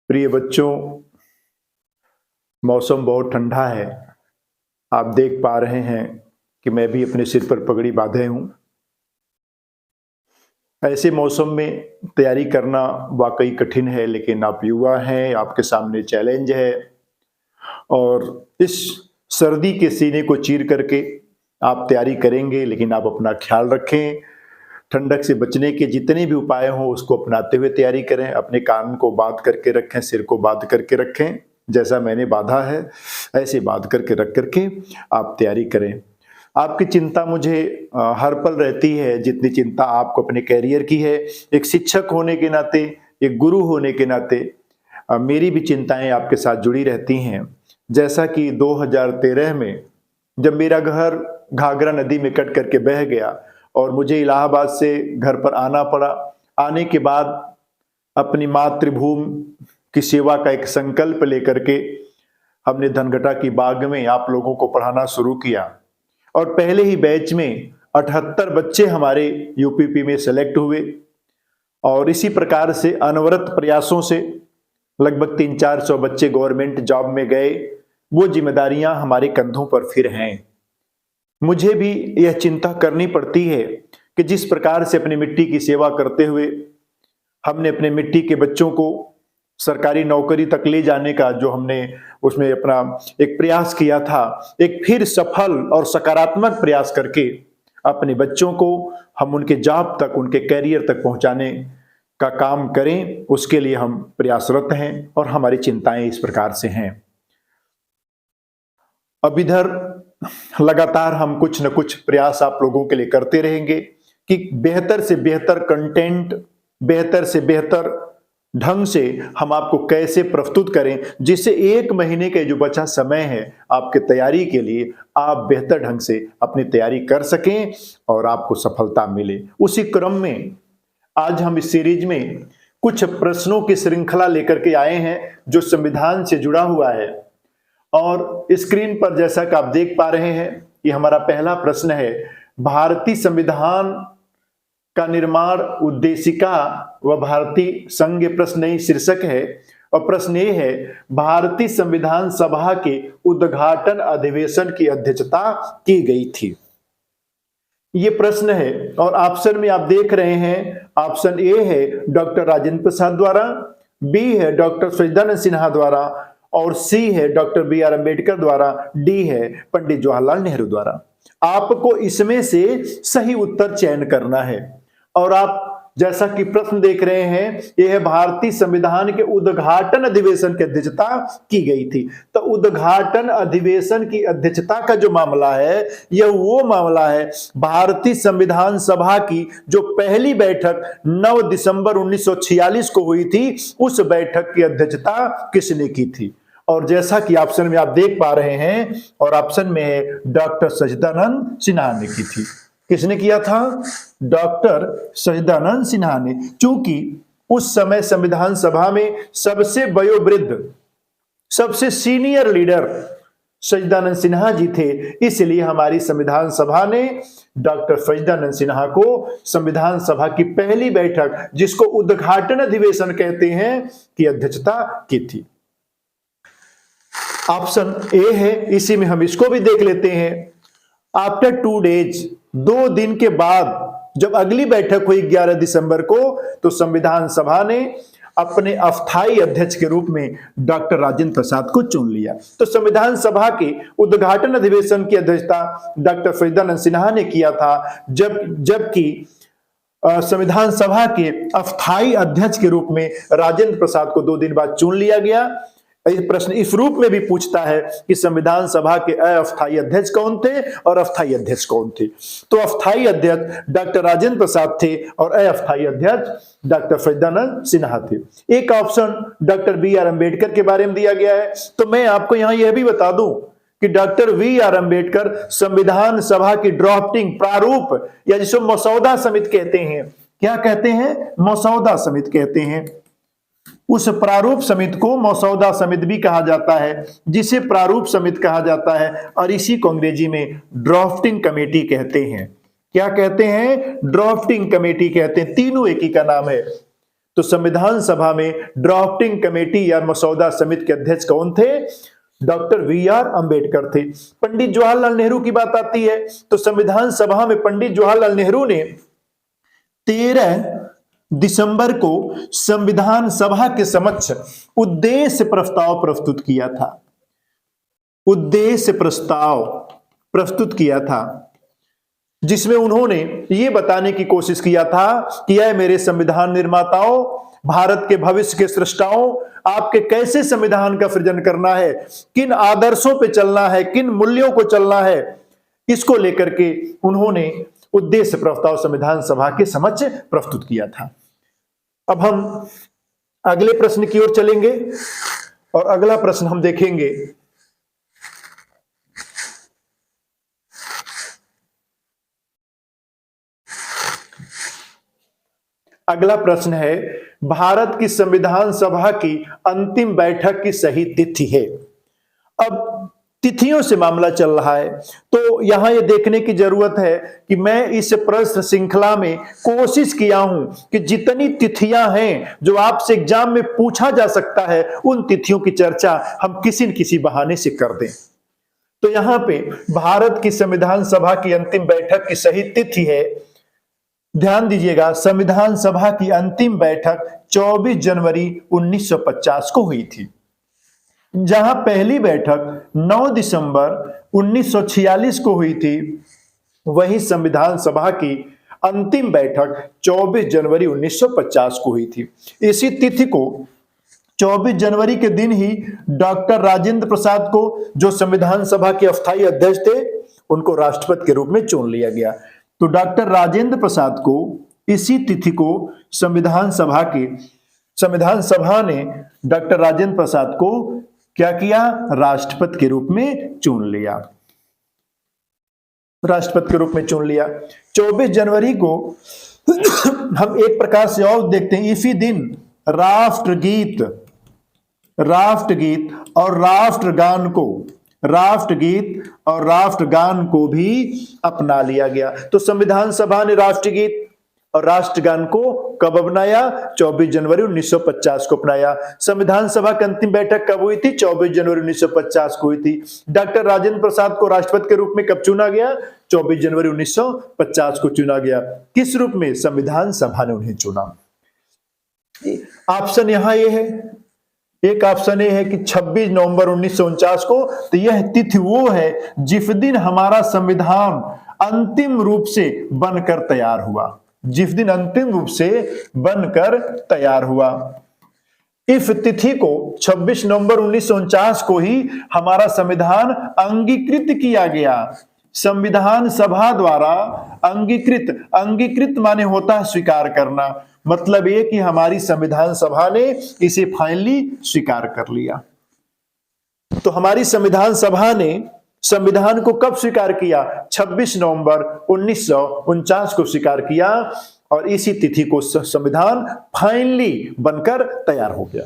प्रिय बच्चों, मौसम बहुत ठंडा है। आप देख पा रहे हैं कि मैं भी अपने सिर पर पगड़ी बांधे हूं। ऐसे मौसम में तैयारी करना वाकई कठिन है, लेकिन आप युवा हैं, आपके सामने चैलेंज है और इस सर्दी के सीने को चीर करके आप तैयारी करेंगे। लेकिन आप अपना ख्याल रखें, ठंडक से बचने के जितने भी उपाय हों उसको अपनाते हुए तैयारी करें। अपने कान को बांध करके रखें, सिर को बांध करके रखें, जैसा मैंने बांधा है ऐसे बांध करके रख करके आप तैयारी करें। आपकी चिंता मुझे हर पल रहती है, जितनी चिंता आपको अपने कैरियर की है। एक शिक्षक होने के नाते, एक गुरु होने के नाते मेरी भी चिंताएं आपके साथ जुड़ी रहती हैं। जैसा कि 2013 में जब मेरा घर घाघरा नदी में कट करके बह गया और मुझे इलाहाबाद से घर पर आना पड़ा, आने के बाद अपनी मातृभूमि की सेवा का एक संकल्प लेकर के हमने धनघटा की बाग में आप लोगों को पढ़ाना शुरू किया और पहले ही बैच में 78 बच्चे हमारे यूपीपी में सेलेक्ट हुए और इसी प्रकार से अनवरत प्रयासों से लगभग 300-400 बच्चे गवर्नमेंट जॉब में गए। वो जिम्मेदारियां हमारे कंधों पर फिर हैं। मुझे भी यह चिंता करनी पड़ती है कि जिस प्रकार से अपनी मिट्टी की सेवा करते हुए हमने अपने मिट्टी के बच्चों को सरकारी नौकरी तक ले जाने का जो हमने उसमें अपना एक प्रयास किया था, एक फिर सफल और सकारात्मक प्रयास करके अपने बच्चों को हम उनके जॉब तक, उनके कैरियर तक पहुंचाने का काम करें। उसके लिए हम प्रयासरत हैं और हमारी चिंताएं इस प्रकार से हैं। अब इधर लगातार हम कुछ न कुछ प्रयास आप लोगों के लिए करते रहेंगे कि बेहतर से बेहतर कंटेंट, बेहतर से बेहतर ढंग से हम आपको कैसे प्रस्तुत करें, जिससे 1 महीने के जो बचा समय है आपके तैयारी के लिए आप बेहतर ढंग से अपनी तैयारी कर सकें और आपको सफलता मिले। उसी क्रम में आज हम इस सीरीज में कुछ प्रश्नों की श्रृंखला लेकर के आए हैं जो संविधान से जुड़ा हुआ है और स्क्रीन पर जैसा कि आप देख पा रहे हैं, ये हमारा पहला प्रश्न है। भारतीय संविधान का निर्माण उद्देशिका व भारतीय संघ, प्रश्न नहीं शीर्षक है और प्रश्न ये है, भारतीय संविधान सभा के उद्घाटन अधिवेशन की अध्यक्षता की गई थी। ये प्रश्न है और ऑप्शन में आप देख रहे हैं, ऑप्शन ए है डॉक्टर राजेंद्र प्रसाद द्वारा, बी है डॉक्टर सचिदानंद सिन्हा द्वारा और सी है डॉक्टर बी.आर. अम्बेडकर द्वारा, डी है पंडित जवाहरलाल नेहरू द्वारा। आपको इसमें से सही उत्तर चयन करना है और आप जैसा कि प्रश्न देख रहे हैं, यह भारतीय संविधान के उद्घाटन अधिवेशन की अध्यक्षता की गई थी। तो उद्घाटन अधिवेशन की अध्यक्षता का जो मामला है, यह वो मामला है भारतीय संविधान सभा की जो पहली बैठक 9 दिसंबर 1946 को हुई थी, उस बैठक की अध्यक्षता किसने की थी। और जैसा कि ऑप्शन में आप देख पा रहे हैं और ऑप्शन में है डॉक्टर सचिदानंद सिन्हा ने की थी। किसने किया था? डॉक्टर सचिदानंद सिन्हा ने। चूंकि उस समय संविधान सभा में सबसे वयोवृद्ध, सबसे सीनियर लीडर सचिदानंद सिन्हा जी थे, इसलिए हमारी संविधान सभा ने डॉक्टर सचिदानंद सिन्हा को संविधान सभा की पहली बैठक, जिसको उद्घाटन अधिवेशन कहते हैं, की अध्यक्षता की थी। ऑप्शन ए है, इसी में हम इसको भी देख लेते हैं। आफ्टर 2 डेज, 2 दिन के बाद जब अगली बैठक हुई 11 दिसंबर को, तो संविधान सभा ने अपने अस्थायी अध्यक्ष के रूप में डॉक्टर राजेंद्र प्रसाद को चुन लिया। तो संविधान सभा के उद्घाटन अधिवेशन की अध्यक्षता डॉक्टर सचिदानंद सिन्हा ने किया था, जबकि संविधान सभा के अस्थायी अध्यक्ष के रूप में राजेंद्र प्रसाद को 2 दिन बाद चुन लिया गया। प्रश्न इस रूप में भी पूछता है कि संविधान सभा के अस्थायी अध्यक्ष कौन थे और अस्थायी अध्यक्ष कौन थे। तो अस्थायी अध्यक्ष डॉक्टर राजेंद्र प्रसाद थे और अस्थायी अध्यक्ष डॉक्टर सचिदानंद सिन्हा थे। एक ऑप्शन डॉक्टर बी.आर. अम्बेडकर के बारे में दिया गया है। तो मैं आपको यहां यह भी बता दूं कि डॉक्टर बी.आर. अम्बेडकर संविधान सभा की ड्राफ्टिंग, प्रारूप या जिसको मसौदा समिति कहते हैं, क्या कहते हैं? मसौदा समिति कहते हैं। उस प्रारूप समिति को मसौदा समिति भी कहा जाता है, जिसे प्रारूप समिति कहा जाता है और इसी को अंग्रेजी में ड्राफ्टिंग कमेटी कहते हैं। क्या कहते हैं? ड्राफ्टिंग कमेटी कहते हैं। तीनों एक ही का नाम है। तो संविधान सभा में ड्राफ्टिंग कमेटी या मसौदा समिति के अध्यक्ष कौन थे? Doctor VR. अंबेडकर थे। पंडित जवाहरलाल नेहरू की बात आती है तो संविधान सभा में पंडित जवाहरलाल नेहरू ने 13 दिसंबर को संविधान सभा के समक्ष उद्देश्य प्रस्ताव प्रस्तुत किया था। उद्देश्य प्रस्ताव प्रस्तुत किया था जिसमें उन्होंने ये बताने की कोशिश किया था कि यह मेरे संविधान निर्माताओं, भारत के भविष्य के सृष्टाओं, आपके कैसे संविधान का सृजन करना है, किन आदर्शों पे चलना है, किन मूल्यों को चलना है, इसको लेकर के उन्होंने उद्देश्य प्रस्ताव संविधान सभा के समक्ष प्रस्तुत किया था। अब हम अगले प्रश्न की ओर चलेंगे और अगला प्रश्न हम देखेंगे। अगला प्रश्न है, भारत की संविधान सभा की अंतिम बैठक की सही तिथि है। अब तिथियों से मामला चल रहा है तो यहां यह देखने की जरूरत है कि मैं इस प्रश्न श्रृंखला में कोशिश किया हूं कि जितनी तिथियां हैं जो आपसे एग्जाम में पूछा जा सकता है उन तिथियों की चर्चा हम किसी न किसी बहाने से कर दें। तो यहां पे भारत की संविधान सभा की अंतिम बैठक की सही तिथि है, ध्यान दीजिएगा, संविधान सभा की अंतिम बैठक 24 जनवरी 1950 को हुई थी, जहां पहली बैठक 9 दिसंबर 1946 को हुई थी। वही संविधान सभा की अंतिम बैठक 24 जनवरी 1950 को हुई थी। इसी तिथि को 24 जनवरी के दिन ही डॉक्टर राजेंद्र प्रसाद को, जो संविधान सभा के अस्थायी अध्यक्ष थे, उनको राष्ट्रपति के रूप में चुन लिया गया। तो डॉक्टर राजेंद्र प्रसाद को इसी तिथि को संविधान सभा ने डॉक्टर राजेंद्र प्रसाद को क्या किया? राष्ट्रपति के रूप में चुन लिया। राष्ट्रपति के रूप में चुन लिया। 24 जनवरी को हम एक प्रकार से और देखते हैं, इसी दिन राष्ट्रगीत और राष्ट्रगान को भी अपना लिया गया। तो संविधान सभा ने राष्ट्रगीत और राष्ट्रगान को कब अपनाया? 24 जनवरी 1950 को अपनाया। संविधान सभा की अंतिम बैठक कब हुई थी? 24 जनवरी 1950 को हुई थी। डॉक्टर राजेंद्र प्रसाद को राष्ट्रपति के रूप में कब चुना गया? 24 जनवरी 1950 को चुना गया। किस रूप में? संविधान सभा ने उन्हें चुना। ऑप्शन यहां ये है, एक ऑप्शन ये है कि 26 नवंबर 1949 को, तो यह तिथि वो है जिस दिन हमारा संविधान अंतिम रूप से बनकर तैयार हुआ, जिस दिन अंतिम रूप से बनकर तैयार हुआ। इस तिथि को 26 नवंबर 1949 को ही हमारा संविधान अंगीकृत किया गया, संविधान सभा द्वारा अंगीकृत माने होता है स्वीकार करना, मतलब ये कि हमारी संविधान सभा ने इसे फाइनली स्वीकार कर लिया। तो हमारी संविधान सभा ने संविधान को कब स्वीकार किया? 26 नवंबर 1949 को स्वीकार किया और इसी तिथि को संविधान फाइनली बनकर तैयार हो गया।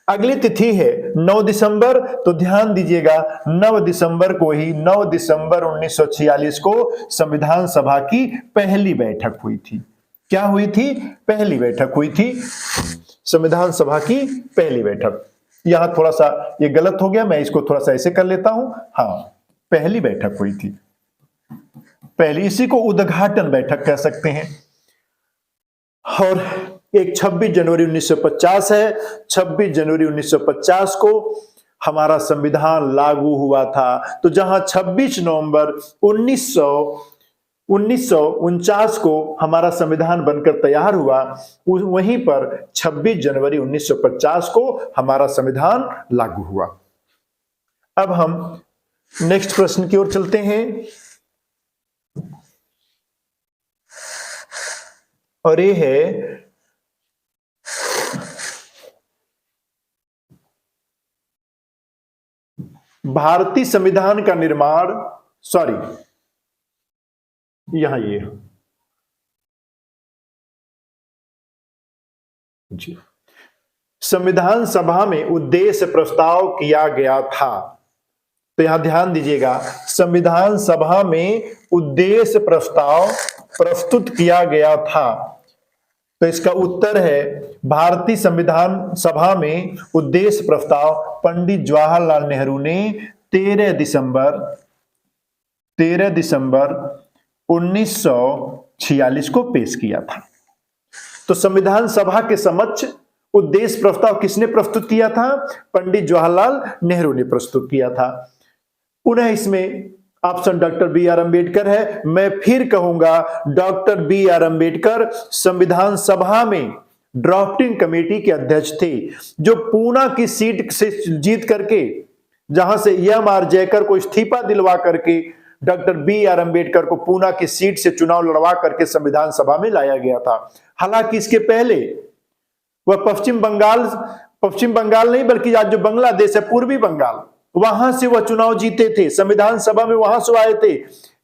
अगली तिथि है 9 दिसंबर, तो ध्यान दीजिएगा 9 दिसंबर को ही 9 दिसंबर 1946 को संविधान सभा की पहली बैठक हुई थी। क्या हुई थी? पहली बैठक हुई थी, संविधान सभा की पहली बैठक। यहां थोड़ा सा ये गलत हो गया, मैं इसको थोड़ा सा ऐसे कर लेता हूं। हाँ, पहली बैठक हुई थी, पहली, इसी को उद्घाटन बैठक कह सकते हैं। और एक 26 जनवरी 1950 है, 26 जनवरी 1950 को हमारा संविधान लागू हुआ था। तो जहां 26 नवंबर 1949 को हमारा संविधान बनकर तैयार हुआ, वहीं पर 26 जनवरी 1950 को हमारा संविधान लागू हुआ। अब हम नेक्स्ट प्रश्न की ओर चलते हैं और ये है भारतीय संविधान का निर्माण, यहां ये जी, संविधान सभा में उद्देश्य प्रस्ताव किया गया था। तो यहां ध्यान दीजिएगा, संविधान सभा में उद्देश्य प्रस्ताव प्रस्तुत किया गया था। तो इसका उत्तर है भारतीय संविधान सभा में उद्देश्य प्रस्ताव पंडित जवाहरलाल नेहरू ने 13 दिसंबर 1946 को पेश किया था। तो संविधान सभा के समक्ष उद्देश्य प्रस्ताव किसने प्रस्तुत किया था? पंडित जवाहरलाल नेहरू ने प्रस्तुत किया था। पुनः इसमें option doctor B R Ambedkar है। मैं फिर कहूंगा, डॉक्टर बी आर अंबेडकर संविधान सभा में ड्राफ्टिंग कमेटी के अध्यक्ष थे, जो पूना की सीट से जीत करके, जहां से एम आर जयकर को इस्तीफा दिलवा करके डॉक्टर बी आर अंबेडकर को पूना की सीट से चुनाव लड़वा करके संविधान सभा में लाया गया था। हालांकि इसके पहले वह पश्चिम बंगाल नहीं, बल्कि आज जो बांग्लादेश है, पूर्वी बंगाल, वहां से वह चुनाव जीते थे, संविधान सभा में वहां से आए थे।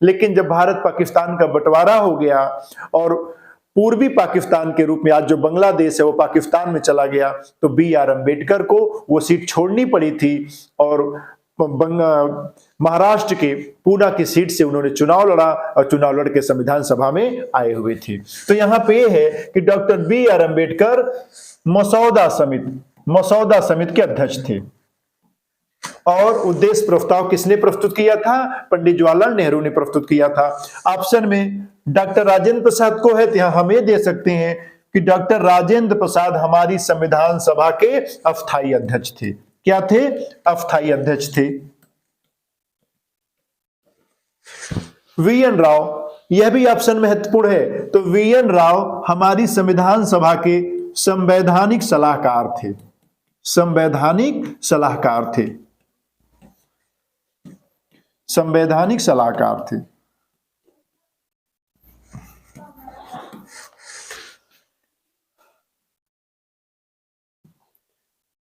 लेकिन जब भारत पाकिस्तान का बंटवारा हो गया और पूर्वी पाकिस्तान के रूप में आज जो बांग्लादेश है वो पाकिस्तान में चला गया, तो बी आर अंबेडकर को वो सीट छोड़नी पड़ी थी और महाराष्ट्र के पूना की सीट से उन्होंने चुनाव लड़ा और चुनाव लड़ के संविधान सभा में आए हुए थे। तो यहां पे है कि डॉक्टर बी आर अंबेडकर मसौदा समिति के अध्यक्ष थे। और उद्देश्य प्रस्ताव किसने प्रस्तुत किया था? पंडित जवाहरलाल नेहरू ने प्रस्तुत किया था। ऑप्शन में डॉक्टर राजेंद्र प्रसाद को है, तो यहां हमें दे सकते हैं कि डॉक्टर राजेंद्र प्रसाद हमारी संविधान सभा के अस्थायी अध्यक्ष थे। क्या थे? अस्थायी अध्यक्ष थे। वी एन राव, यह भी ऑप्शन महत्वपूर्ण है। तो वी एन राव हमारी संविधान सभा के संवैधानिक सलाहकार थे। संवैधानिक सलाहकार थे।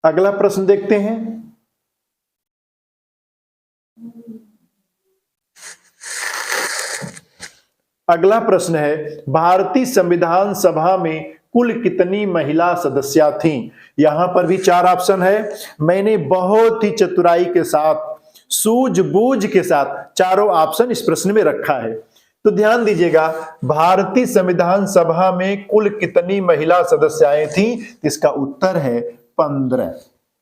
अगला प्रश्न देखते हैं। अगला प्रश्न है, भारतीय संविधान सभा में कुल कितनी महिला सदस्या थीं? यहां पर भी 4 ऑप्शन है। मैंने बहुत ही चतुराई के साथ, सूझबूझ के साथ चारों ऑप्शन इस प्रश्न में रखा है। तो ध्यान दीजिएगा, भारतीय संविधान सभा में कुल कितनी महिला सदस्याएं थीं? इसका उत्तर है 15।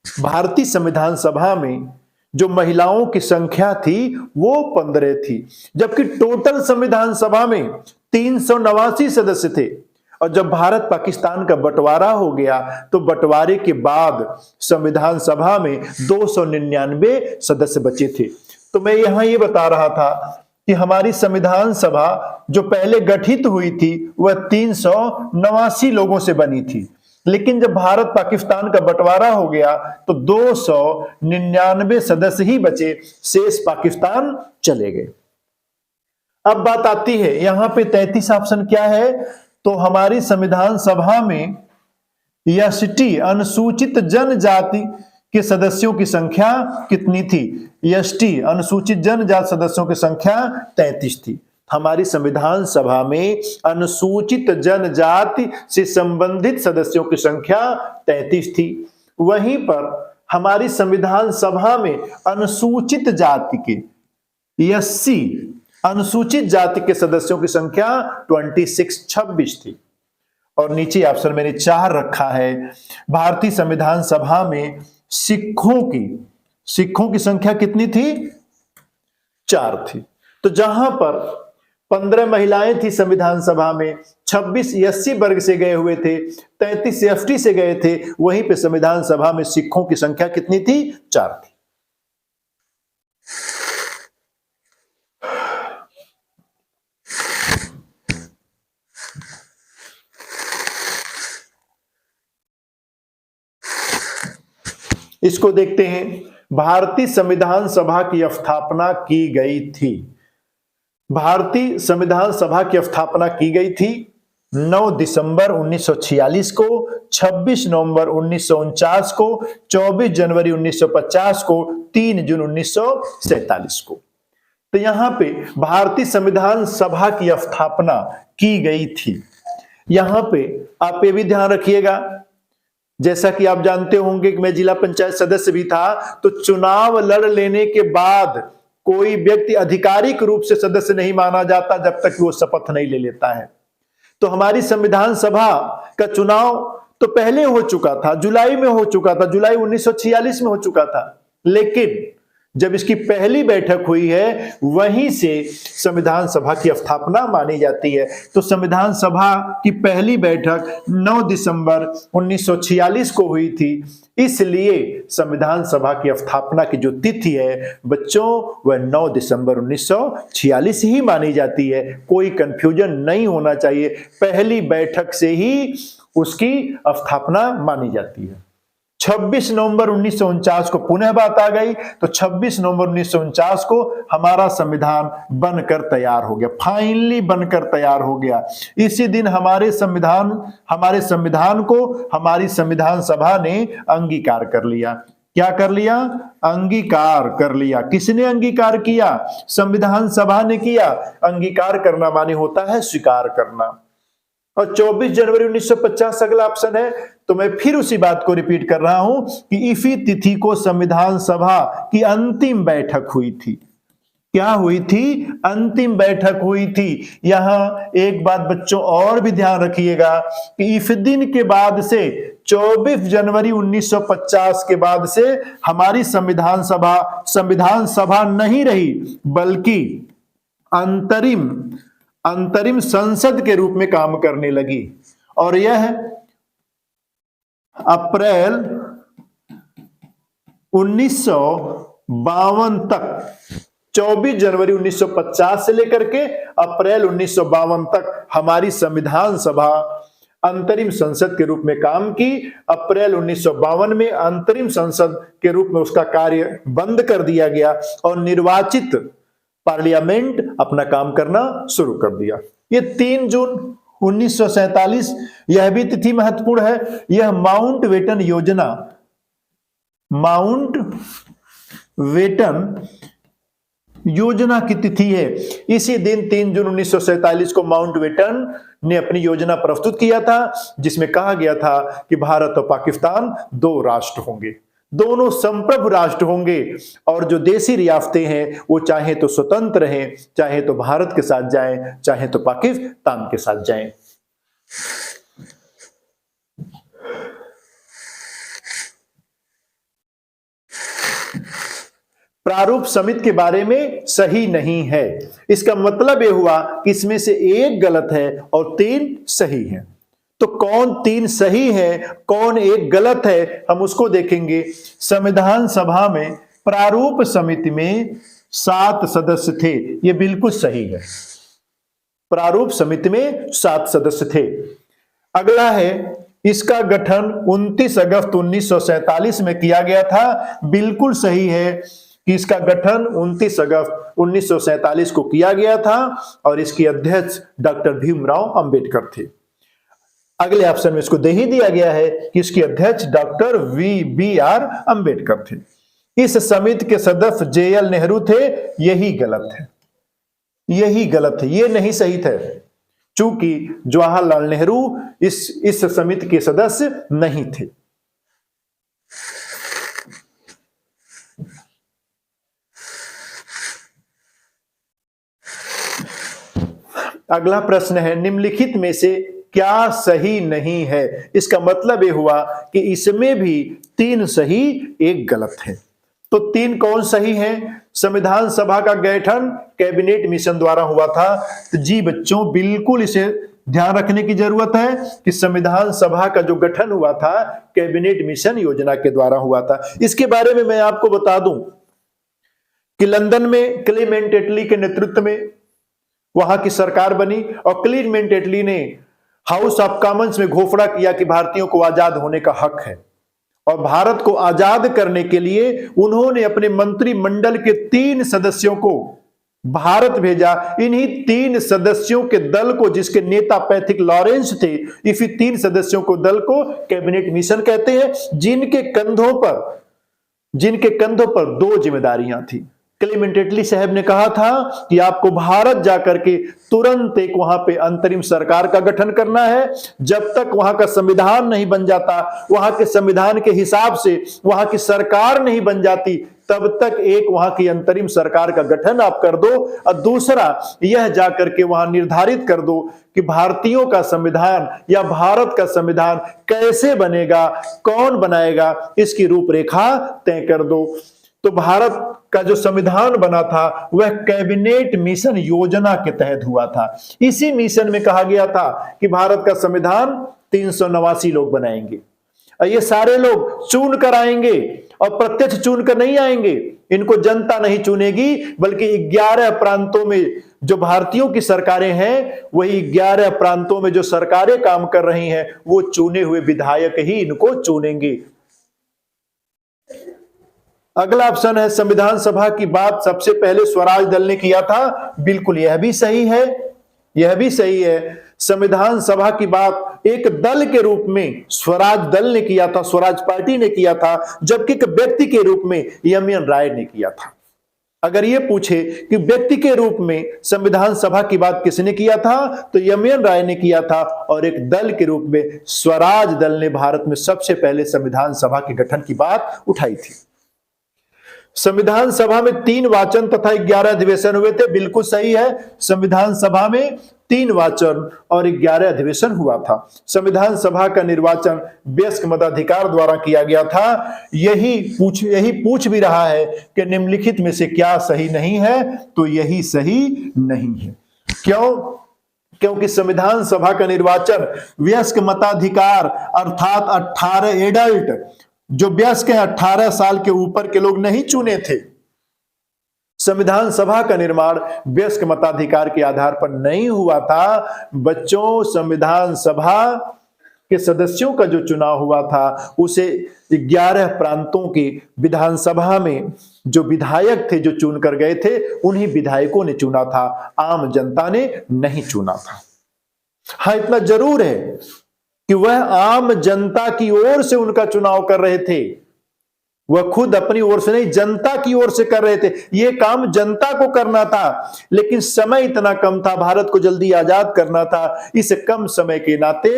भारतीय संविधान सभा में जो महिलाओं की संख्या थी वो 15 थी, जबकि टोटल संविधान सभा में 389 सदस्य थे। और जब भारत पाकिस्तान का बंटवारा हो गया तो बंटवारे के बाद संविधान सभा में 299 सदस्य बचे थे। तो मैं यहां ये बता रहा था कि हमारी संविधान सभा जो पहले गठित हुई थी वह 389 लोगों से बनी थी, लेकिन जब भारत पाकिस्तान का बंटवारा हो गया तो 299 सदस्य ही बचे, शेष पाकिस्तान चले गए। अब बात आती है यहां पे 33 ऑप्शन क्या है? तो हमारी संविधान सभा में एसटी अनुसूचित जनजाति के सदस्यों की संख्या कितनी थी? एसटी अनुसूचित जनजाति सदस्यों की संख्या 33 थी। हमारी संविधान सभा में अनुसूचित जनजाति से संबंधित सदस्यों की संख्या 33 थी। वहीं पर हमारी संविधान सभा में अनुसूचित जाति के एससी अनुसूचित जाति के सदस्यों की संख्या 26 थी। और नीचे ऑप्शन मैंने 4 रखा है। भारतीय संविधान सभा में सिखों की संख्या कितनी थी? 4 थी। तो जहां पर 15 महिलाएं थी संविधान सभा में, 26 एससी वर्ग से गए हुए थे, 33 एसटी से गए थे, वहीं पे संविधान सभा में सिखों की संख्या कितनी थी? 4 थी। इसको देखते हैं। भारतीय संविधान सभा की स्थापना की गई थी। भारतीय संविधान सभा की स्थापना की गई थी 9 दिसंबर 1946 को, 26 नवंबर 1949 को, 24 जनवरी 1950 को, 3 जून 1947 को। तो यहां पे भारतीय संविधान सभा की स्थापना की गई थी। यहां पे आप ये भी ध्यान रखिएगा जैसा कि आप जानते होंगे कि मैं जिला पंचायत सदस्य भी था, तो चुनाव लड़ लेने के बाद कोई व्यक्ति आधिकारिक रूप से सदस्य नहीं माना जाता जब तक वो शपथ नहीं ले लेता है। तो हमारी संविधान सभा का चुनाव तो पहले हो चुका था, जुलाई में हो चुका था, जुलाई 1946 में हो चुका था, लेकिन जब इसकी पहली बैठक हुई है वहीं से संविधान सभा की स्थापना मानी जाती है। तो संविधान सभा की पहली बैठक 9 दिसंबर 1946 को हुई थी, इसलिए संविधान सभा की स्थापना की जो तिथि है बच्चों वह 9 दिसंबर 1946 ही मानी जाती है। कोई कंफ्यूजन नहीं होना चाहिए, पहली बैठक से ही उसकी स्थापना मानी जाती है। 26 नवंबर 1949 को पुनः बात आ गई, तो 26 नवंबर 1949 को हमारा संविधान बनकर तैयार हो गया, फाइनली बनकर तैयार हो गया। इसी दिन हमारे संविधान को हमारी संविधान सभा ने अंगीकार कर लिया। क्या कर लिया? अंगीकार कर लिया। किसने अंगीकार किया? संविधान सभा ने किया। अंगीकार करना माने होता है स्वीकार करना। और 24 जनवरी 1950 अगला ऑप्शन है। तो मैं फिर उसी बात को रिपीट कर रहा हूं कि इसी तिथि को संविधान सभा की अंतिम बैठक हुई थी। क्या हुई थी? अंतिम बैठक हुई थी। यहां एक बात बच्चों और भी ध्यान रखिएगा कि इस दिन के बाद से 24 जनवरी 1950 के बाद से हमारी संविधान सभा नहीं रही, बल्कि अंतरिम संसद के रूप में काम करने लगी। और यह अप्रैल 1952 तक, 24 जनवरी 1950 से लेकर के अप्रैल 1952 तक हमारी संविधान सभा अंतरिम संसद के रूप में काम की। अप्रैल 1952 में अंतरिम संसद के रूप में उसका कार्य बंद कर दिया गया और निर्वाचित पार्लियामेंट अपना काम करना शुरू कर दिया। ये 3 जून 1947, यह भी तिथि महत्वपूर्ण है। यह माउंटबेटन योजना की तिथि है। इसी दिन 3 जून 1947 को माउंटबेटन ने अपनी योजना प्रस्तुत किया था, जिसमें कहा गया था कि भारत और पाकिस्तान 2 राष्ट्र होंगे, दोनों संप्रभु राष्ट्र होंगे, और जो देशी रियासतें हैं वो चाहे तो स्वतंत्र रहें, चाहे तो भारत के साथ जाएं, चाहे तो पाकिस्तान के साथ जाएं। प्रारूप समिति के बारे में सही नहीं है। इसका मतलब यह हुआ कि इसमें से एक गलत है और 3 सही है। तो कौन 3 सही है, कौन एक गलत है, हम उसको देखेंगे। संविधान सभा में प्रारूप समिति में 7 सदस्य थे, यह बिल्कुल सही है। प्रारूप समिति में 7 सदस्य थे। अगला है, इसका गठन 29 अगस्त 1947 में किया गया था। बिल्कुल सही है कि इसका गठन 29 अगस्त 1947 को किया गया था और इसके अध्यक्ष डॉक्टर भीमराव अंबेडकर थे। अगले ऑप्शन में इसको दे ही दिया गया है कि इसके अध्यक्ष डॉक्टर VBR अंबेडकर थे। इस समिति के सदस्य JL नेहरू थे, यही गलत है, यही गलत है, ये नहीं सही थे, चूंकि जवाहरलाल नेहरू इस समिति के सदस्य नहीं थे। अगला प्रश्न है, निम्नलिखित में से क्या सही नहीं है? इसका मतलब यह हुआ कि इसमें भी 3 सही एक गलत है। तो 3 कौन सही है? संविधान सभा का गठन कैबिनेट मिशन द्वारा हुआ था। तो जी बच्चों, बिल्कुल इसे ध्यान रखने की जरूरत है कि संविधान सभा का जो गठन हुआ था कैबिनेट मिशन योजना के द्वारा हुआ था। इसके बारे में मैं आपको बता दूं कि लंदन में क्लेमेंट एटली के नेतृत्व में वहां की सरकार बनी और क्लेमेंट एटली ने हाउस ऑफ कॉमन्स में घोषणा किया कि भारतीयों को आजाद होने का हक है, और भारत को आजाद करने के लिए उन्होंने अपने मंत्रिमंडल के 3 सदस्यों को भारत भेजा। इन्हीं 3 सदस्यों के दल को, जिसके नेता पैथिक लॉरेंस थे, इसी 3 सदस्यों को दल को कैबिनेट मिशन कहते हैं, जिनके कंधों पर 2 जिम्मेदारियां थी। क्लेमेंट एटली साहब ने कहा था कि आपको भारत जाकर के तुरंत एक वहां पे अंतरिम सरकार का गठन करना है। जब तक वहां का संविधान नहीं बन जाता, वहां के संविधान के हिसाब से वहां की सरकार नहीं बन जाती, तब तक एक वहां की अंतरिम सरकार का गठन आप कर दो। और दूसरा यह जाकर के वहां निर्धारित कर दो कि भारतीयों का संविधान या भारत का संविधान कैसे बनेगा, कौन बनाएगा, इसकी रूपरेखा तय कर दो। तो भारत का जो संविधान बना था वह कैबिनेट मिशन योजना के तहत हुआ था। इसी मिशन में कहा गया था कि भारत का संविधान 389 लोग बनाएंगे और ये सारे लोग चुन कर आएंगे, और प्रत्यक्ष चुन कर नहीं आएंगे, इनको जनता नहीं चुनेगी, बल्कि 11 प्रांतों में जो भारतीयों की सरकारें हैं, वही 11 प्रांतों में जो सरकारें काम कर रही हैं, वो चुने हुए विधायक ही इनको चुनेंगे। अगला ऑप्शन है संविधान सभा की बात सबसे पहले स्वराज दल ने किया था। बिल्कुल यह भी सही है, यह भी सही है। संविधान सभा की बात एक दल के रूप में स्वराज दल ने किया था, स्वराज पार्टी ने किया था, जबकि एक व्यक्ति के रूप में एम.एन. राय ने किया था। अगर यह पूछे कि व्यक्ति के रूप में संविधान सभा की बात किसने किया था, तो एम.एन. राय ने किया था, और एक दल के रूप में स्वराज दल ने भारत में सबसे पहले संविधान सभा के गठन की बात उठाई थी। संविधान सभा में 3 वाचन तथा 11 अधिवेशन हुए थे। बिल्कुल सही है, संविधान सभा में 3 वाचन और 11 अधिवेशन हुआ था। संविधान सभा का निर्वाचन वयस्क मताधिकार द्वारा किया गया था। यही पूछ भी रहा है कि निम्नलिखित में से क्या सही नहीं है, तो यही सही नहीं है। क्यों? क्योंकि संविधान सभा का निर्वाचन वयस्क मताधिकार अर्थात 18 एडल्ट, जो वयस्क हैं 18 साल के ऊपर के लोग नहीं चुने थे। संविधान सभा का निर्माण वयस्क मताधिकार के आधार पर नहीं हुआ था। बच्चों, संविधान सभा के सदस्यों का जो चुनाव हुआ था, उसे 11 प्रांतों की विधानसभा में जो विधायक थे, जो चुनकर गए थे, उन्हीं विधायकों ने चुना था, आम जनता ने नहीं चुना था। हाँ, इतना जरूर है कि वह आम जनता की ओर से उनका चुनाव कर रहे थे, वह खुद अपनी ओर से नहीं, जनता की ओर से कर रहे थे। यह काम जनता को करना था, लेकिन समय इतना कम था, भारत को जल्दी आजाद करना था। इस कम समय के नाते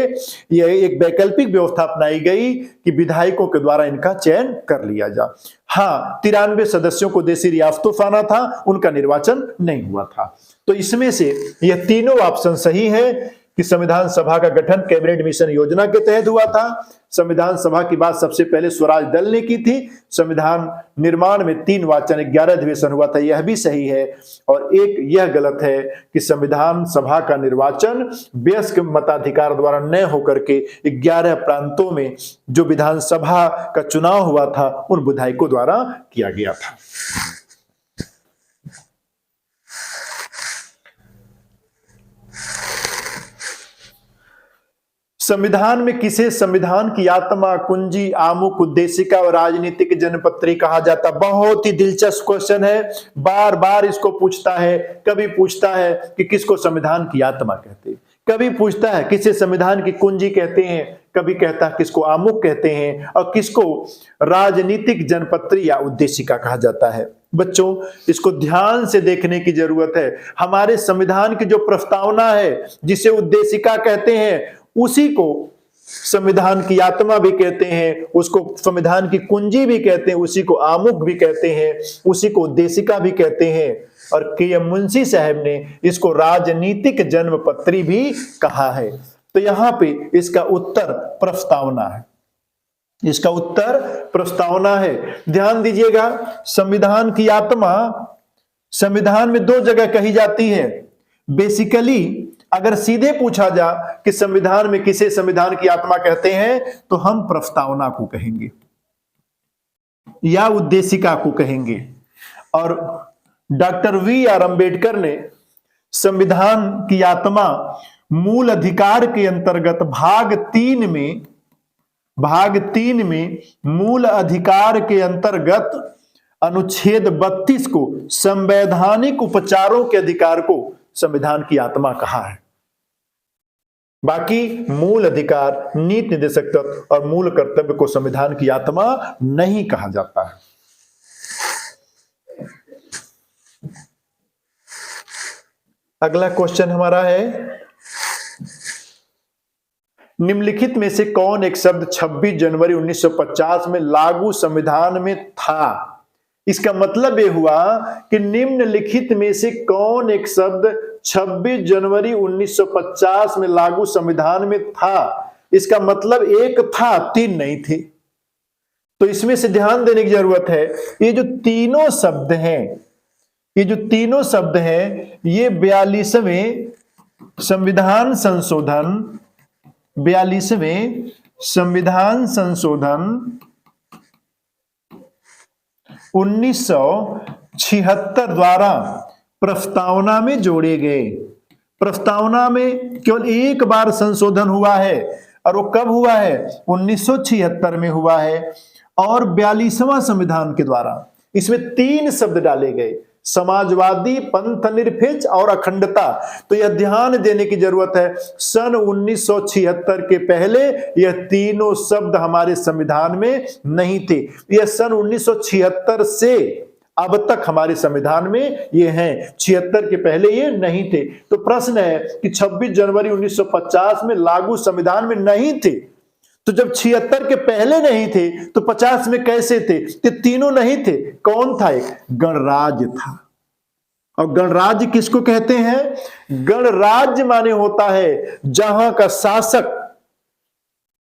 यह एक वैकल्पिक व्यवस्था अपनाई गई कि विधायकों के द्वारा इनका चयन कर लिया जा। हाँ, 93 सदस्यों को देशी रियासतों से आना था, उनका निर्वाचन नहीं हुआ था। तो इसमें से यह तीनों ऑप्शन सही है कि संविधान सभा का गठन कैबिनेट मिशन योजना के तहत हुआ था। संविधान सभा की बात सबसे पहले स्वराज दल ने की थी। संविधान निर्माण में 3 वाचन 11 अधिवेशन हुआ था, यह भी सही है। और एक यह गलत है कि संविधान सभा का निर्वाचन वयस्क मताधिकार द्वारा न होकर के 11 प्रांतों में जो विधानसभा का चुनाव हुआ था, उन विधायकों द्वारा किया गया था। संविधान में किसे संविधान की आत्मा, कुंजी, आमुख, उद्देशिका और राजनीतिक जनपत्री कहा जाता? बहुत ही दिलचस्प क्वेश्चन है, बार बार इसको पूछता है। कभी पूछता है कि किसको संविधान की आत्मा कहते हैं, कभी पूछता है किसे संविधान की कुंजी कहते हैं, कभी कहता है किसको आमुख कहते हैं, और किसको राजनीतिक जनपत्री या उद्देशिका कहा जाता है। बच्चों, इसको ध्यान से देखने की जरूरत है। हमारे संविधान की जो प्रस्तावना है, जिसे उद्देशिका कहते हैं, उसी को संविधान की आत्मा भी कहते हैं, उसको संविधान की कुंजी भी कहते हैं, उसी को आमुख भी कहते हैं, उसी को उद्देशिका भी कहते हैं। और के.एम. मुंशी साहब ने इसको राजनीतिक जन्मपत्री भी कहा है। तो यहां पे इसका उत्तर प्रस्तावना है, इसका उत्तर प्रस्तावना है। ध्यान दीजिएगा, संविधान की आत्मा संविधान में 2 जगह कही जाती है। बेसिकली अगर सीधे पूछा जा कि संविधान में किसे संविधान की आत्मा कहते हैं, तो हम प्रस्तावना को कहेंगे या उद्देशिका को कहेंगे। और डॉक्टर वी.आर. अंबेडकर ने संविधान की आत्मा मूल अधिकार के अंतर्गत भाग 3 में मूल अधिकार के अंतर्गत अनुच्छेद 32 को संवैधानिक उपचारों के अधिकार को संविधान की आत्मा कहा है। बाकी मूल अधिकार, नीति निर्देशक तत्व और मूल कर्तव्य को संविधान की आत्मा नहीं कहा जाता है। अगला क्वेश्चन हमारा है, निम्नलिखित में से कौन एक शब्द 26 जनवरी 1950 में लागू संविधान में था? इसका मतलब यह हुआ कि निम्नलिखित में से कौन एक शब्द 26 जनवरी 1950 में लागू संविधान में था? इसका मतलब एक था, तीन नहीं थे। तो इसमें से ध्यान देने की जरूरत है, ये जो तीनों शब्द हैं, ये जो तीनों शब्द हैं, ये 42वें संविधान संशोधन, 42वें संविधान संशोधन 1976 द्वारा प्रस्तावना में जोड़े गए। प्रस्तावना में केवल एक बार संशोधन हुआ है, और वो कब हुआ है? 1976 में हुआ है, और 42वां संविधान के द्वारा इसमें तीन शब्द डाले गए, समाजवादी, पंथनिरपेक्ष और अखंडता। तो यह ध्यान देने की जरूरत है, सन 1976 के पहले यह तीनों शब्द हमारे संविधान में नहीं थे। यह सन 1976 से अब तक हमारे संविधान में ये हैं, 76 के पहले ये नहीं थे। तो प्रश्न है कि 26 जनवरी 1950 में लागू संविधान में नहीं थे, तो जब 76 के पहले नहीं थे तो 50 में कैसे थे? तो तीनों नहीं थे। कौन था? एक गणराज्य था। और गणराज्य किसको कहते हैं? गणराज्य माने होता है जहां का शासक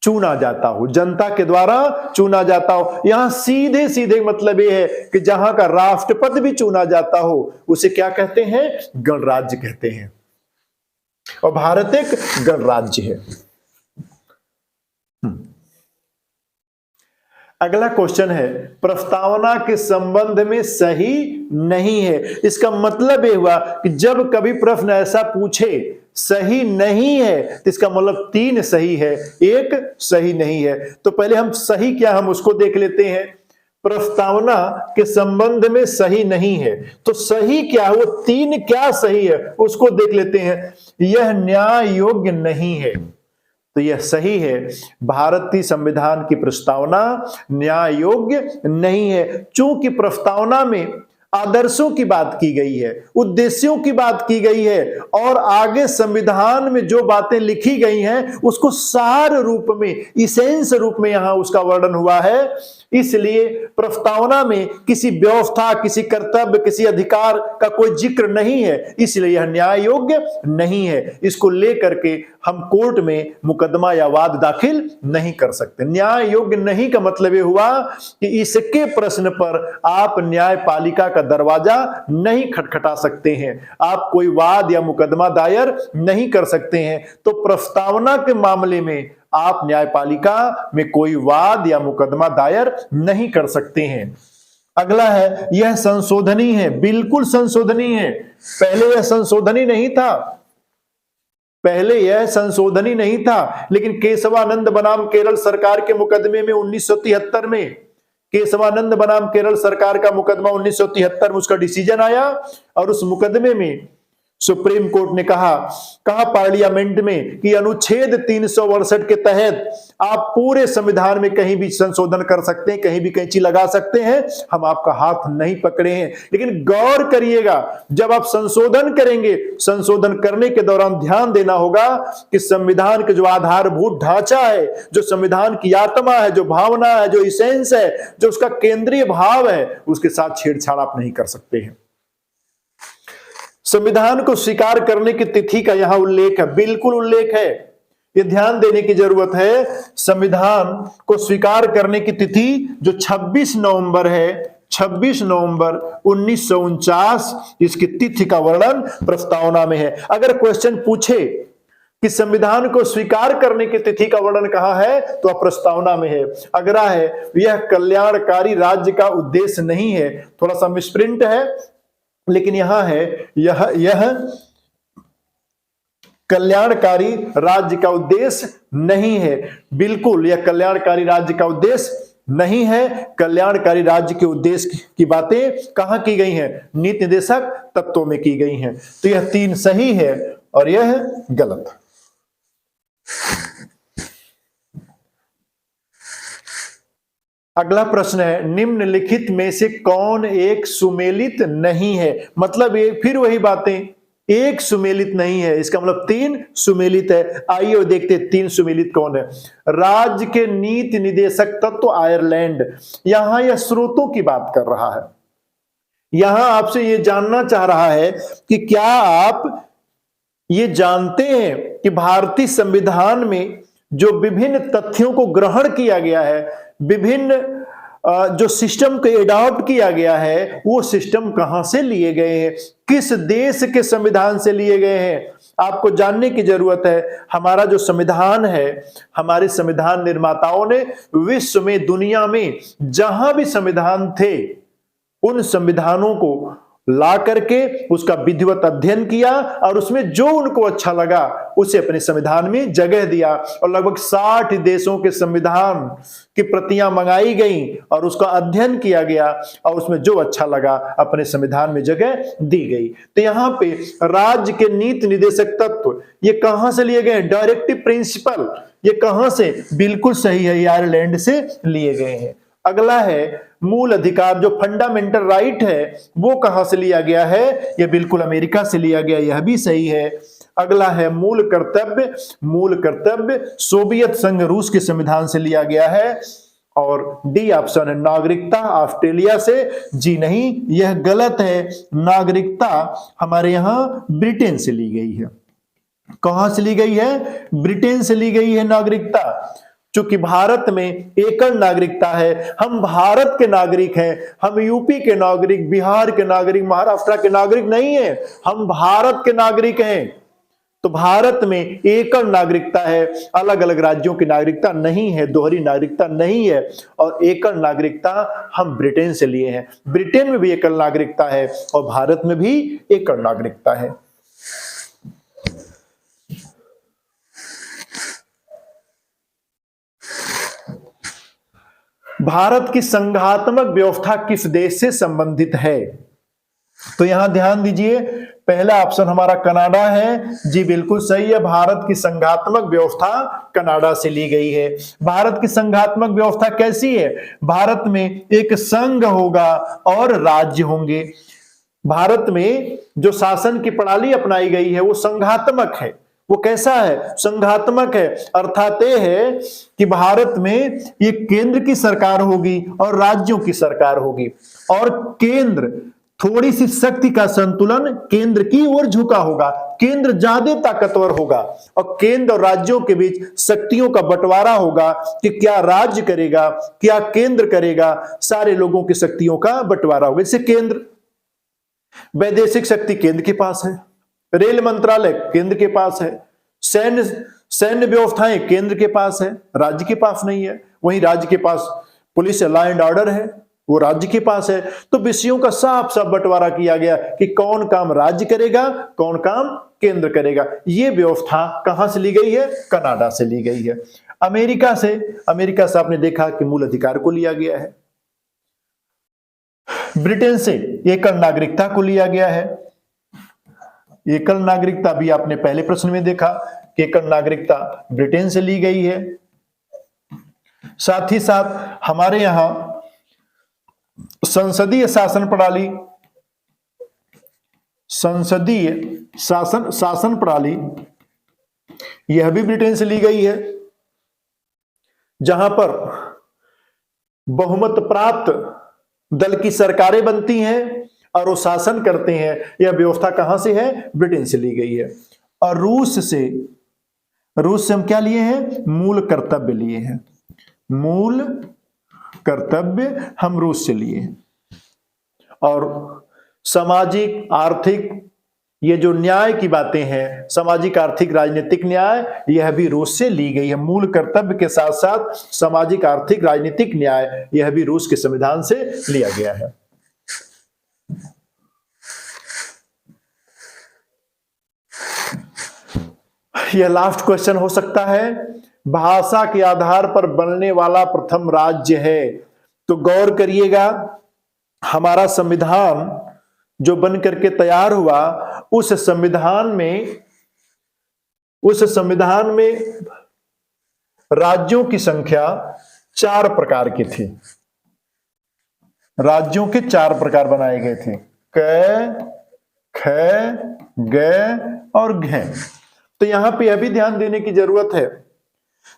चुना जाता हो, जनता के द्वारा चुना जाता हो। यहां सीधे सीधे मतलब यह है कि जहां का राष्ट्रपति भी चुना जाता हो, उसे क्या कहते हैं? गणराज्य कहते हैं। और भारत एक गणराज्य है। अगला क्वेश्चन है, प्रस्तावना के संबंध में सही नहीं है। इसका मतलब यह हुआ कि जब कभी प्रश्न ऐसा पूछे सही नहीं है, तो इसका मतलब तीन सही है, एक सही नहीं है। तो पहले हम सही क्या, हम उसको देख लेते हैं। प्रस्तावना के संबंध में सही नहीं है, तो सही क्या है? वो तीन क्या सही है उसको देख लेते हैं। यह न्याय योग्य नहीं है, तो यह सही है। भारतीय संविधान की प्रस्तावना न्याय योग्य नहीं है, चूंकि प्रस्तावना में आदर्शों की बात की गई है, उद्देश्यों की बात की गई है, और आगे संविधान में जो बातें लिखी गई हैं उसको सार रूप में, इसेंस रूप में यहां उसका वर्णन हुआ है। इसलिए प्रस्तावना में किसी व्यवस्था, किसी कर्तव्य, किसी अधिकार का कोई जिक्र नहीं है, इसलिए यह न्याय योग्य नहीं है। इसको लेकर के हम कोर्ट में मुकदमा या वाद दाखिल नहीं कर सकते। न्याय योग्य नहीं का मतलब यह हुआ कि इसके प्रश्न पर आप न्यायपालिका का दरवाजा नहीं खटखटा सकते हैं, आप कोई वाद या मुकदमा दायर नहीं कर सकते हैं। तो प्रस्तावना के मामले में आप न्यायपालिका में कोई वाद या मुकदमा दायर नहीं कर सकते हैं। अगला है, यह संशोधनी है। बिल्कुल संशोधनी है। पहले यह संशोधनी नहीं था, पहले यह संशोधनी नहीं था, लेकिन केशवानंद बनाम केरल सरकार के मुकदमे में 1973 में, केशवानंद बनाम केरल सरकार का मुकदमा 1973 में उसका डिसीजन आया, और उस मुकदमे में सुप्रीम कोर्ट ने कहा पार्लियामेंट में कि अनुच्छेद 368 के तहत आप पूरे संविधान में कहीं भी संशोधन कर सकते हैं, कहीं भी कैंची लगा सकते हैं, हम आपका हाथ नहीं पकड़े हैं। लेकिन गौर करिएगा, जब आप संशोधन करेंगे, संशोधन करने के दौरान ध्यान देना होगा कि संविधान के जो आधारभूत ढांचा है, जो संविधान की आत्मा है, जो भावना है, जो इसेंस है, जो उसका केंद्रीय भाव है, उसके साथ छेड़छाड़ आप नहीं कर सकते हैं। संविधान को स्वीकार करने की तिथि का यहां उल्लेख है, बिल्कुल उल्लेख है, ये ध्यान देने की जरूरत है। संविधान को स्वीकार करने की तिथि जो 26 नवंबर है, 26 नवंबर 1949, इसकी तिथि का वर्णन प्रस्तावना में है। अगर क्वेश्चन पूछे कि संविधान को स्वीकार करने की तिथि का वर्णन कहां है, तो प्रस्तावना में है। अगला है, यह कल्याणकारी राज्य का उद्देश्य नहीं है। थोड़ा सा मिसप्रिंट है, लेकिन यहां है, यह कल्याणकारी राज्य का उद्देश्य नहीं है। बिल्कुल यह कल्याणकारी राज्य का उद्देश्य नहीं है। कल्याणकारी राज्य के उद्देश्य की बातें कहां की गई हैं? नीति निर्देशक तत्वों में की गई हैं। तो यह तीन सही है और यह गलत। अगला प्रश्न है, निम्नलिखित में से कौन एक सुमेलित नहीं है? मतलब ये फिर वही बातें एक सुमेलित नहीं है, इसका मतलब 3 सुमेलित है। आइए और देखते हैं 3 सुमेलित कौन है। राज्य के नीति निदेशक तत्व आयरलैंड, यहां यह स्रोतों की बात कर रहा है। यहां आपसे यह जानना चाह रहा है कि क्या आप ये जानते हैं कि भारतीय संविधान में जो विभिन्न तथ्यों को ग्रहण किया गया है, विभिन्न जो सिस्टम को एडॉप्ट किया गया है, वो सिस्टम कहां से लिए गए हैं, किस देश के संविधान से लिए गए हैं। आपको जानने की जरूरत है। हमारा जो संविधान है, हमारे संविधान निर्माताओं ने विश्व में, दुनिया में जहां भी संविधान थे, उन संविधानों को ला करके उसका विधिवत अध्ययन किया और उसमें जो उनको अच्छा लगा उसे अपने संविधान में जगह दिया। और लगभग 60 देशों के संविधान की प्रतियां मंगाई गई और उसका अध्ययन किया गया और उसमें जो अच्छा लगा अपने संविधान में जगह दी गई। तो यहां पे राज्य के नीति निदेशक तत्व ये कहां से लिए गए? डायरेक्टिव प्रिंसिपल ये कहां से? बिल्कुल सही है, आयरलैंड से लिए गए हैं। अगला है मूल अधिकार, जो फंडामेंटल राइट है, वो कहां से लिया गया है? ये बिल्कुल अमेरिका से लिया गया, यह भी सही है। अगला है मूल कर्तव्य, मूल कर्तव्य सोवियत संघ रूस के संविधान से लिया गया है। और डी ऑप्शन है नागरिकता, ऑस्ट्रेलिया से। जी नहीं, यह गलत है। नागरिकता हमारे यहां ब्रिटेन से ली गई है। कहां से ली गई है? ब्रिटेन से ली गई है नागरिकता। चूंकि भारत में एकल नागरिकता है, हम भारत के नागरिक हैं, हम यूपी के नागरिक, बिहार के नागरिक, महाराष्ट्र के नागरिक नहीं है, हम भारत के नागरिक हैं। तो भारत में एकल नागरिकता है, अलग अलग राज्यों की नागरिकता नहीं है, दोहरी नागरिकता नहीं है। और एकल नागरिकता हम ब्रिटेन से लिए हैं। ब्रिटेन में भी एकल नागरिकता है और भारत में भी एकल नागरिकता है। भारत की संघात्मक व्यवस्था किस देश से संबंधित है? तो यहां ध्यान दीजिए, पहला ऑप्शन हमारा कनाडा है। जी बिल्कुल सही है, भारत की संघात्मक व्यवस्था कनाडा से ली गई है। भारत की संघात्मक व्यवस्था कैसी है? भारत में एक संघ होगा और राज्य होंगे। भारत में जो शासन की प्रणाली अपनाई गई है वो संघात्मक है। वो कैसा है? संघात्मक है। अर्थात यह है कि भारत में एक केंद्र की सरकार होगी और राज्यों की सरकार होगी, और केंद्र थोड़ी सी शक्ति का संतुलन केंद्र की ओर झुका होगा, केंद्र ज्यादा ताकतवर होगा और केंद्र और राज्यों के बीच शक्तियों का बंटवारा होगा कि क्या राज्य करेगा, क्या केंद्र करेगा, सारे लोगों की शक्तियों का बंटवारा होगा। जैसे केंद्र, वैदेशिक शक्ति केंद्र के पास है, रेल मंत्रालय केंद्र के पास है, सैन्य व्यवस्थाएं केंद्र के पास है, राज्य के पास नहीं है। वहीं राज्य के पास पुलिस लॉ एंड ऑर्डर है, वो राज्य के पास है। तो विषयों का साफ साफ बंटवारा किया गया कि कौन काम राज्य करेगा, कौन काम केंद्र करेगा। ये व्यवस्था कहां से ली गई है? कनाडा से ली गई है। अमेरिका से आपने देखा कि मूल अधिकार को लिया गया है। ब्रिटेन से एकल नागरिकता को लिया गया है। एकल नागरिकता भी आपने पहले प्रश्न में देखा कि एकल नागरिकता ब्रिटेन से ली गई है। साथ ही साथ हमारे यहां संसदीय शासन प्रणाली, संसदीय शासन प्रणाली यह भी ब्रिटेन से ली गई है, जहां पर बहुमत प्राप्त दल की सरकारें बनती हैं और वो शासन करते हैं। यह व्यवस्था कहां से है? ब्रिटेन से ली गई है। और रूस से हम क्या लिए हैं? मूल कर्तव्य लिए हैं। मूल कर्तव्य हम रूस से लिए हैं। और सामाजिक आर्थिक ये जो न्याय की बातें हैं, सामाजिक आर्थिक राजनीतिक न्याय, यह भी रूस से ली गई है। मूल कर्तव्य के साथ साथ सामाजिक आर्थिक राजनीतिक न्याय, यह भी रूस के संविधान से लिया गया है। यह लास्ट क्वेश्चन हो सकता है, भाषा के आधार पर बनने वाला प्रथम राज्य है। तो गौर करिएगा, हमारा संविधान जो बन करके तैयार हुआ, उस संविधान में राज्यों की संख्या 4 प्रकार की थी। राज्यों के 4 प्रकार बनाए गए थे। ख, ग और घ। तो यहां पे यह भी ध्यान देने की जरूरत है,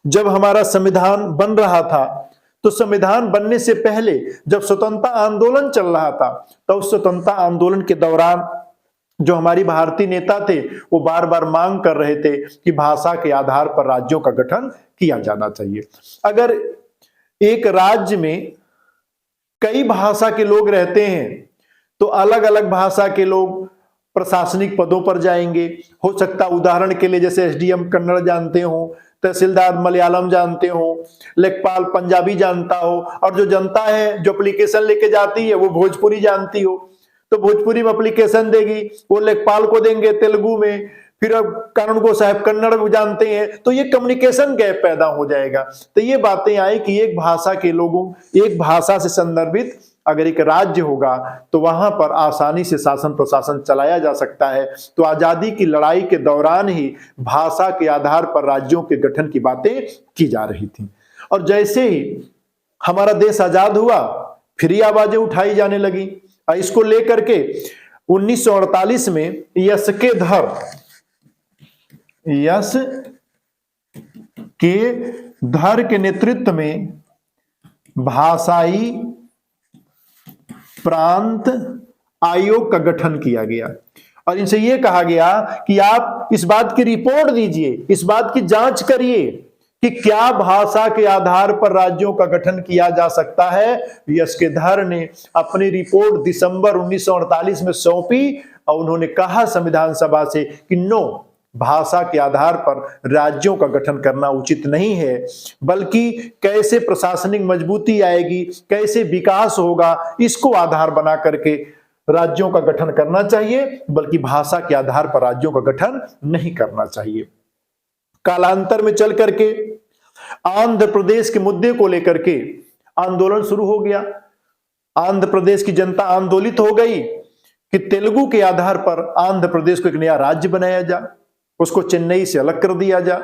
जब हमारा संविधान बन रहा था तो संविधान बनने से पहले जब स्वतंत्रता आंदोलन चल रहा था, तो उस स्वतंत्रता आंदोलन के दौरान जो हमारी भारतीय नेता थे वो बार बार मांग कर रहे थे कि भाषा के आधार पर राज्यों का गठन किया जाना चाहिए। अगर एक राज्य में कई भाषा के लोग रहते हैं तो अलग अलग भाषा के लोग प्रशासनिक पदों पर जाएंगे। हो सकता उदाहरण के लिए जैसे एसडीएम कन्नड़ जानते हो, तहसीलदार मलयालम जानते हो, लेखपाल पंजाबी जानता हो, और जो जनता है जो एप्लीकेशन लेके जाती है वो भोजपुरी जानती हो, तो भोजपुरी में एप्लीकेशन देगी, वो लेखपाल को देंगे तेलुगु में, फिर अब कानून को साहब कन्नड़ जानते हैं, तो ये कम्युनिकेशन गैप पैदा हो जाएगा। तो ये बातें आई कि एक भाषा के लोगों, एक भाषा से संदर्भित अगर एक राज्य होगा तो वहां पर आसानी से शासन प्रशासन चलाया जा सकता है। तो आजादी की लड़ाई के दौरान ही भाषा के आधार पर राज्यों के गठन की बातें की जा रही थी, और जैसे ही हमारा देश आजाद हुआ फिर ये आवाजें उठाई जाने लगी। इसको लेकर के 1948 में यश के धर के नेतृत्व में भाषाई प्रांत आयोग का गठन किया गया, और इनसे यह कहा गया कि आप इस बात की रिपोर्ट दीजिए, इस बात की जांच करिए कि क्या भाषा के आधार पर राज्यों का गठन किया जा सकता है। यशकेधर ने अपनी रिपोर्ट दिसंबर 1948 में सौंपी और उन्होंने कहा संविधान सभा से कि नो, भाषा के आधार पर राज्यों का गठन करना उचित नहीं है, बल्कि कैसे प्रशासनिक मजबूती आएगी, कैसे विकास होगा, इसको आधार बना करके राज्यों का गठन करना चाहिए, बल्कि भाषा के आधार पर राज्यों का गठन नहीं करना चाहिए। कालांतर में चल करके आंध्र प्रदेश के मुद्दे को लेकर के आंदोलन शुरू हो गया। आंध्र प्रदेश की जनता आंदोलित हो गई कि तेलुगु के आधार पर आंध्र प्रदेश को एक नया राज्य बनाया जा, उसको चेन्नई से अलग कर दिया जा।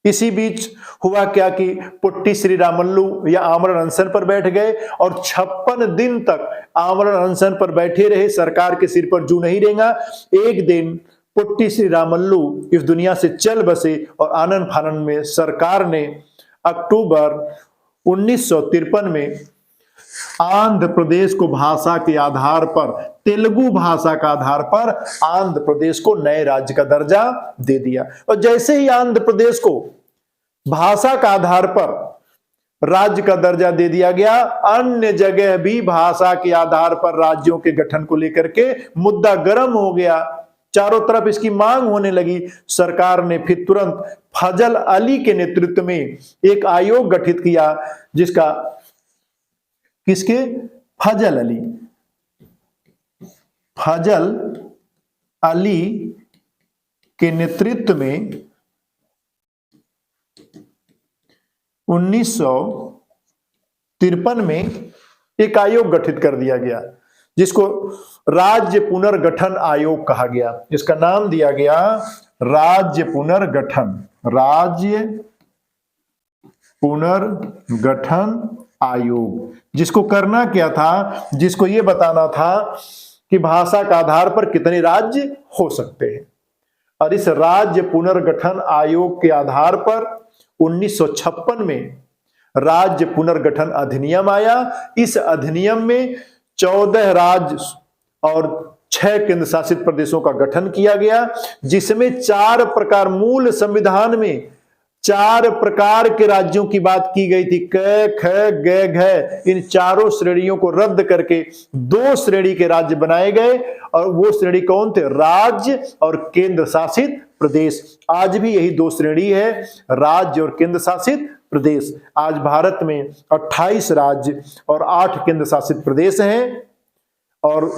इसी बीच हुआ क्या कि पुट्टी श्रीरामुलु या आमरण अनशन पर बैठ गए और 56 दिन तक आमरण अनशन पर बैठे रहे, सरकार के सिर पर जू नहीं रेंगा। एक दिन पुट्टी श्रीरामुलु इस दुनिया से चल बसे और आनन फानन में सरकार ने अक्टूबर 1953 में आंध्र प्रदेश को भाषा के आधार पर, तेलुगु भाषा का आधार पर आंध्र प्रदेश को नए राज्य का दर्जा दे दिया। और जैसे ही आंध्र प्रदेश को भाषा का आधार पर राज्य का दर्जा दे दिया गया, अन्य जगह भी भाषा के आधार पर राज्यों के गठन को लेकर के मुद्दा गर्म हो गया, चारों तरफ इसकी मांग होने लगी। सरकार ने फिर तुरंत फजल अली के नेतृत्व में एक आयोग गठित किया, जिसका किसके, फजल अली के नेतृत्व में 1953 में एक आयोग गठित कर दिया गया, जिसको राज्य पुनर्गठन आयोग कहा गया। इसका नाम दिया गया राज्य पुनर्गठन आयोग। जिसको करना क्या था, जिसको यह बताना था कि भाषा का आधार पर कितने राज्य हो सकते हैं। और इस राज्य पुनर्गठन आयोग के आधार पर 1956 में राज्य पुनर्गठन अधिनियम आया। इस अधिनियम में 14 राज्य और 6 केंद्र शासित प्रदेशों का गठन किया गया, जिसमें 4 प्रकार, मूल संविधान में 4 प्रकार के राज्यों की बात की गई थी, क, ख, ग, घ। इन चारों श्रेणियों को रद्द करके 2 श्रेणी के राज्य बनाए गए, और वो श्रेणी कौन थे, राज्य और केंद्र शासित प्रदेश। आज भी यही 2 श्रेणी है, राज्य और केंद्र शासित प्रदेश। आज भारत में 28 राज्य और 8 केंद्र शासित प्रदेश हैं, और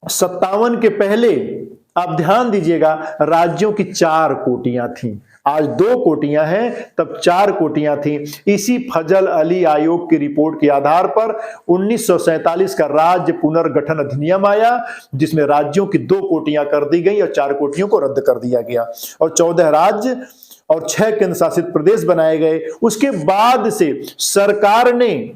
57 के पहले आप ध्यान दीजिएगा राज्यों की 4 कोटियां थीं। आज 2 कोटियां हैं, तब 4 कोटियां थीं। इसी फजल अली आयोग की रिपोर्ट के आधार पर 1947 का राज्य पुनर्गठन अधिनियम आया, जिसमें राज्यों की 2 कोटियां कर दी गई और 4 कोटियों को रद्द कर दिया गया, और 14 राज्य और 6 केंद्र शासित प्रदेश बनाए गए। उसके बाद से सरकार ने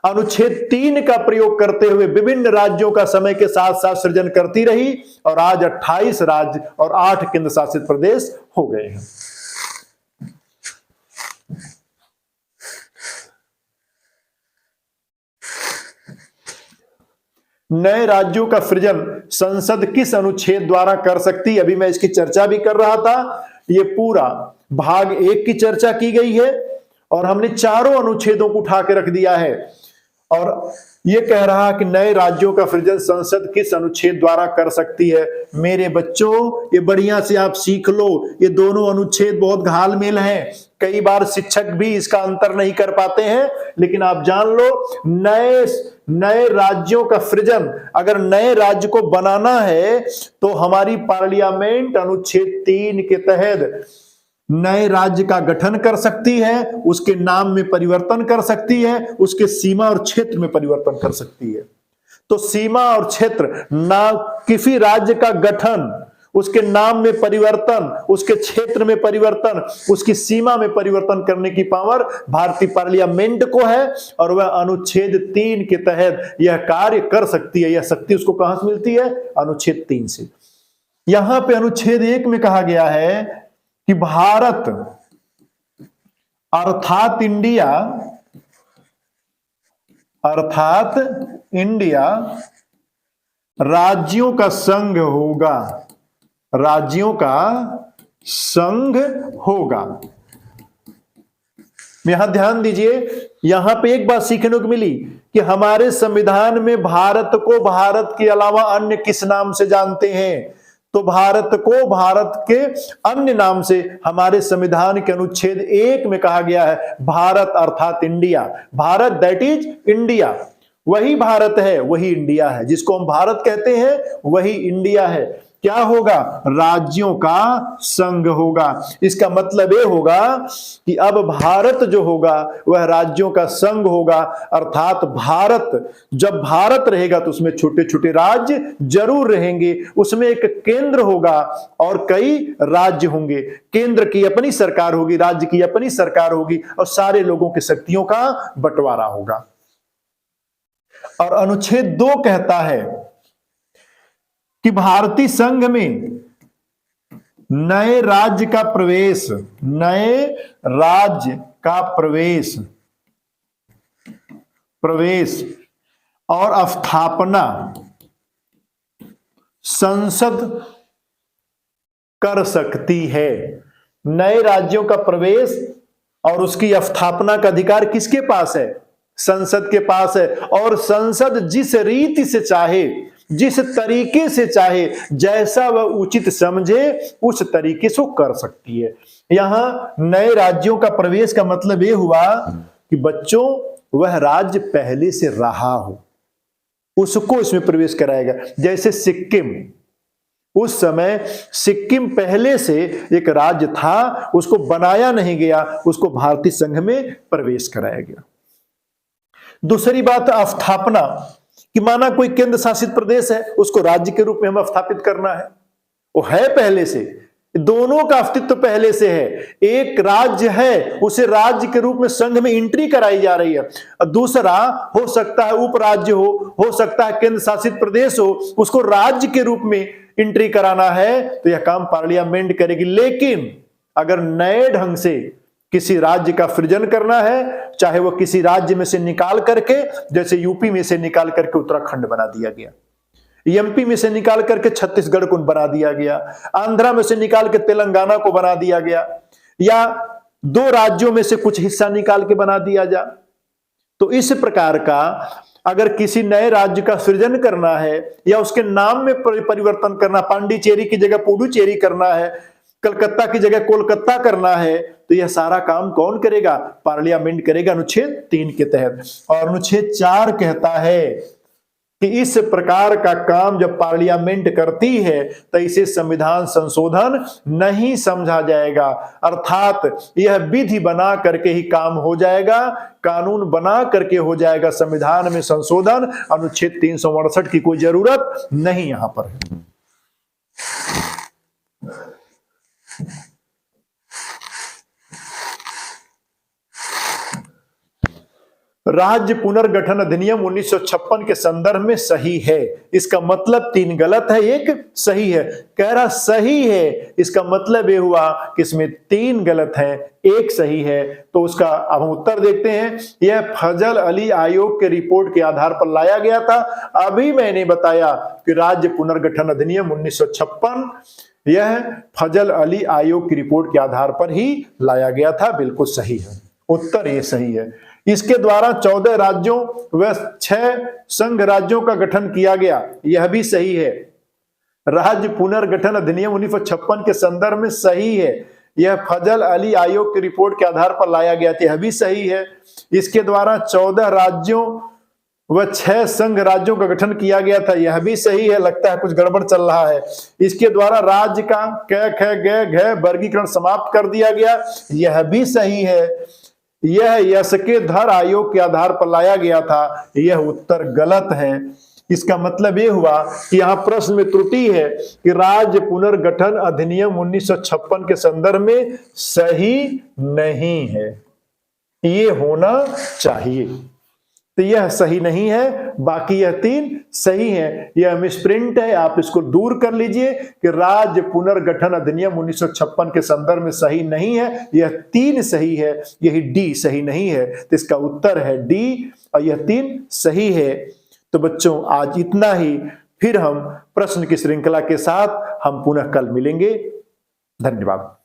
अनुच्छेद 3 का प्रयोग करते हुए विभिन्न राज्यों का समय के साथ साथ सृजन करती रही और आज 28 राज्य और 8 केंद्र शासित प्रदेश हो गए हैं। नए राज्यों का सृजन संसद किस अनुच्छेद द्वारा कर सकती है? अभी मैं इसकी चर्चा भी कर रहा था। ये पूरा भाग 1 की चर्चा की गई है और हमने चारों अनुच्छेदों को उठा के रख दिया है और ये कह रहा कि नए राज्यों का सृजन संसद किस अनुच्छेद द्वारा कर सकती है। मेरे बच्चों, ये बढ़िया से आप सीख लो, ये दोनों अनुच्छेद बहुत घालमेल हैं। कई बार शिक्षक भी इसका अंतर नहीं कर पाते हैं, लेकिन आप जान लो, नए राज्यों का सृजन, अगर नए राज्य को बनाना है तो हमारी पार्लियामेंट अनुच्छेद 3 के तहत नए राज्य का गठन कर सकती है, उसके नाम में परिवर्तन कर सकती है, उसके सीमा और क्षेत्र में परिवर्तन कर सकती है। तो सीमा और क्षेत्र, ना किसी राज्य का गठन, उसके नाम में परिवर्तन, उसके क्षेत्र में परिवर्तन, उसकी सीमा में परिवर्तन करने की पावर भारतीय पार्लियामेंट को है और वह अनुच्छेद 3 के तहत यह कार्य कर सकती है। यह शक्ति उसको कहां से मिलती है? अनुच्छेद 3 से। यहां पे अनुच्छेद 1 में कहा गया है कि भारत अर्थात इंडिया राज्यों का संघ होगा, राज्यों का संघ होगा। यहां ध्यान दीजिए, यहां पे एक बात सीखने को मिली कि हमारे संविधान में भारत को भारत के अलावा अन्य किस नाम से जानते हैं? तो भारत को भारत के अन्य नाम से हमारे संविधान के अनुच्छेद 1 में कहा गया है, भारत अर्थात India. Bharat that is India, वही भारत है, वही इंडिया है। जिसको हम भारत कहते हैं वही इंडिया है। क्या होगा? राज्यों का संघ होगा। इसका मतलब यह होगा कि अब भारत जो होगा वह राज्यों का संघ होगा, अर्थात भारत, जब भारत रहेगा तो उसमें छोटे छोटे राज्य जरूर रहेंगे, उसमें एक केंद्र होगा और कई राज्य होंगे। केंद्र की अपनी सरकार होगी, राज्य की अपनी सरकार होगी और सारे लोगों की शक्तियों का बंटवारा होगा। और अनुच्छेद 2 कहता है कि भारतीय संघ में नए राज्य का प्रवेश और स्थापना संसद कर सकती है। नए राज्यों का प्रवेश और उसकी स्थापना का अधिकार किसके पास है? संसद के पास है। और संसद जिस रीति से चाहे, जिस तरीके से चाहे, जैसा वह उचित समझे उस तरीके से कर सकती है। यहां नए राज्यों का प्रवेश का मतलब यह हुआ कि बच्चों, वह राज्य पहले से रहा हो उसको इसमें प्रवेश कराएगा। जैसे सिक्किम, उस समय सिक्किम पहले से एक राज्य था, उसको बनाया नहीं गया, उसको भारतीय संघ में प्रवेश कराया गया। दूसरी बात, स्थापना, कि माना कोई केंद्र शासित प्रदेश है, उसको राज्य के रूप में हमें स्थापित करना है। वो है पहले से, दोनों का अस्तित्व पहले से है। एक राज्य है, उसे राज्य के रूप में संघ में एंट्री कराई जा रही है। दूसरा हो सकता है उपराज्य हो सकता है केंद्र शासित प्रदेश हो, उसको राज्य के रूप में एंट्री कराना है तो यह काम पार्लियामेंट करेगी। लेकिन अगर नए ढंग से किसी राज्य का सृजन करना है, चाहे वो किसी राज्य में से निकाल करके, जैसे यूपी में से निकाल करके उत्तराखंड बना दिया गया, एमपी में से निकाल करके छत्तीसगढ़ को बना दिया गया, आंध्रा में से निकाल के तेलंगाना को बना दिया गया, या दो राज्यों में से कुछ हिस्सा निकाल के बना दिया जा, तो इस प्रकार का अगर किसी नए राज्य का सृजन करना है या उसके नाम में परिवर्तन करना, पांडिचेरी की जगह पुडुचेरी करना है, कलकत्ता की जगह कोलकाता करना है, तो यह सारा काम कौन करेगा? पार्लियामेंट करेगा अनुच्छेद 3 के तहत। और अनुच्छेद 4 कहता है कि इस प्रकार का काम जब पार्लियामेंट करती है तो इसे संविधान संशोधन नहीं समझा जाएगा, अर्थात यह विधि बना करके ही काम हो जाएगा, कानून बना करके हो जाएगा। संविधान में संशोधन अनुच्छेद 368 की कोई जरूरत नहीं यहां पर है। राज्य पुनर्गठन अधिनियम 1956 के संदर्भ में सही है। इसका मतलब 3 गलत है, 1 सही है। कह रहा सही है, इसका मतलब ये हुआ कि इसमें 3 गलत है, 1 सही है। तो उसका अब हम उत्तर देखते हैं। यह फजल अली आयोग के रिपोर्ट के आधार पर लाया गया था। अभी मैंने बताया कि राज्य पुनर्गठन अधिनियम 1956 यह फजल अली आयोग की रिपोर्ट के आधार पर ही लाया गया था। बिल्कुल सही है, उत्तर ये सही है। इसके द्वारा 14 राज्यों व 6 संघ राज्यों का गठन किया गया, यह भी सही है। राज्य पुनर्गठन अधिनियम 1956 के संदर्भ में सही है। यह फजल अली आयोग की रिपोर्ट के आधार पर लाया गया था, यह भी सही है। इसके द्वारा 14 राज्यों व 6 संघ राज्यों का गठन किया गया था, यह भी सही है। लगता है कुछ गड़बड़ चल रहा है। इसके द्वारा राज्य का क ख ग घ वर्गीकरण समाप्त कर दिया गया, यह भी सही है। यह यश के धर आयोग के आधार पर लाया गया था, यह उत्तर गलत है। इसका मतलब यह हुआ कि यहां प्रश्न में त्रुटि है कि राज्य पुनर्गठन अधिनियम 1956 के संदर्भ में सही नहीं है, ये होना चाहिए। तो यह सही नहीं है, बाकी यह 3 सही है। यह मिसप्रिंट है, आप इसको दूर कर लीजिए कि राज्य पुनर्गठन अधिनियम 1956 के संदर्भ में सही नहीं है, यह 3 सही है, यही डी सही नहीं है। तो इसका उत्तर है डी और यह 3 सही है। तो बच्चों आज इतना ही, फिर हम प्रश्न की श्रृंखला के साथ हम पुनः कल मिलेंगे। धन्यवाद।